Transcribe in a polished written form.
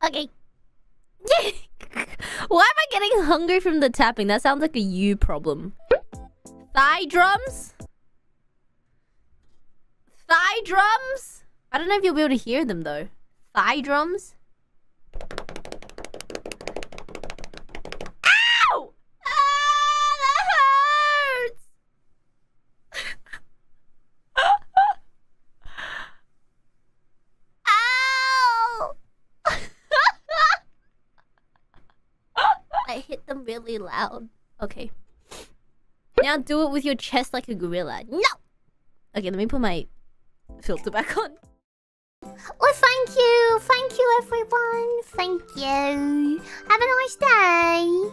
Okay. Why am I getting hungry from the tapping? That sounds like a you problem. Thigh drums? Thigh drums? I don't know if you'll be able to hear them though. Thigh drums? Ow! Ah, that hurts! Ow! I hit them really loud. Okay. Now do it with your chest like a gorilla. No! Okay, let me put my filter back on. Oh, thank you. Thank you, everyone. Thank you. Have a nice day.